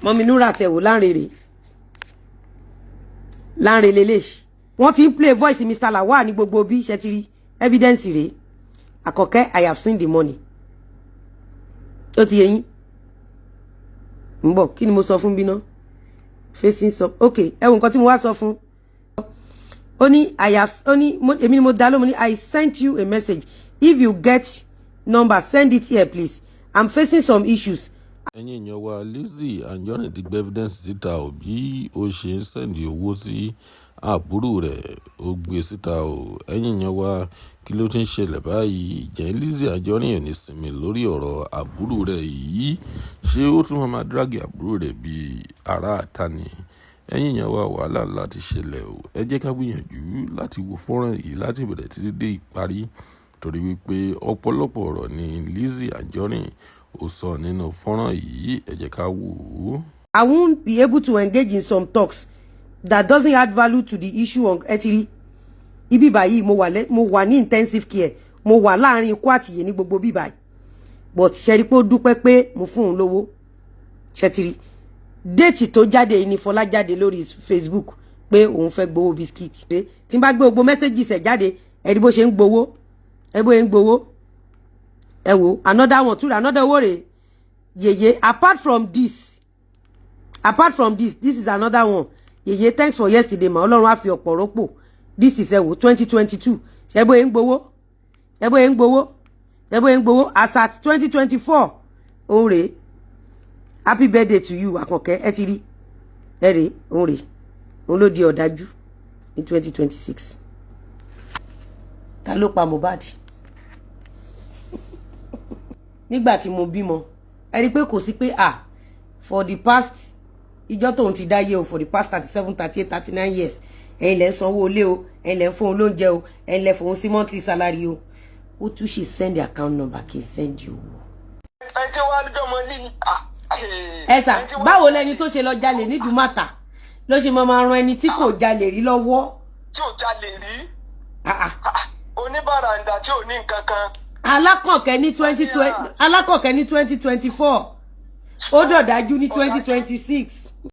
mọ́mí Nura tẹ̀wò láńrèrè lélẹ̀ wọ́n ti ń play voice Mr. Lawal ní gbogbo bí ṣe ti rí evidence rèé Àkọ́kẹ́ I have seen the money ó ti yé yín ń bọ̀ kí ni mo sọ fún bí náà facing some okay ẹ wo nǹkan tí mo wá sọ fún ó ní I have ó ní èmi ni mo dá lóhùn ní I sent you a message if you get number send it here please I'm facing some issues. ẹ̀yin èèyàn wa Lizzy Anjorin ti gbé evidence síta ò bí ó ṣe ń sẹ́ndì owó sí àbúrò rẹ̀ ó gbé síta ò ẹ̀yin èèyàn wa kí ló ti ń ṣẹlẹ̀ báyìí ìjẹ́ Lizzy Anjorin ò ní sinmi lórí ọ̀rọ̀ àbúrò rẹ̀ yìí ṣé ó tún máa dráàgì àbúrò rẹ̀ bíi ará àta ni ẹ̀yin èèyàn wa wàhálà ńlá ti ṣẹlẹ̀ ò ẹ jẹ́ ká gbìyànjú láti wo fọ́nrán yìí láti bẹ̀rẹ̀ títí dé ìparí torí wípé ọ̀pọ̀lọpọ̀ ọ̀rọ̀ ni Lizzy Anjorin ó sọ nínú fọ́nrán yìí ẹ jẹ́ ká wò ó. I won't be able to engage in some talks that doesn't add value to the issue on etiri ibi báyìí mo wà ní intensive care mo wà láàrin ikú àtìyè ní gbogbo bí báyìí but ṣẹ́rí pé ó dúpẹ́ pé mo fún un lówó ṣẹ́tìrí déètì tó jáde ní Fọlá jáde lórí Facebook pé òun fẹ́ gbowó bisikíìtì pé tí n bá gbé gbogbo mẹ́sẹ́jì ṣẹ̀ jáde ẹ̀rí bó ṣe ń gbowó ẹ bó ṣe ń gbowó ẹ wo another one too another owó rẹ̀ yeye apart from this this is another one yeye thanks for yesterday ma Ọlọ́run á fi ọ̀pọ̀ rọ́pò this is ẹ wo 2022 ṣe bó ṣe ń gbowó ẹ bó ṣe ń gbowó ẹ bó ṣe ń gbowó as at 2024 òun rèé happy birthday to you Àkànkẹ́ ẹ ti rí ẹ rèé òun rèé òun ló di ọ̀dájú ní 2026 ta ló pa Mohbad nígbà tí mo bímọ ẹ rí pé kò sí pé for the past ìjọ tóun ti dáyé o for the past 37 38 39 years ẹ̀yin lẹ ń sanwó ilé o ẹ̀yin lẹ ń fún olóúnjẹ o ẹ̀yin lẹ fún sí monthly salary o ó tún ṣe send the account number kí n send you owó. ẹ ti wá níjọ́ mọ́ ní ẹ sà báwo lẹni tó ṣe lọ jalè ní Dùmàtà ló ṣe máa ran ẹni tí kò jalè rí lọ́wọ́. tí ò jalè rí oníbàràǹdà tí ò ní nǹkan kan. Alákànkẹ́ ní 2024 ó dọ̀dájú ní 2026.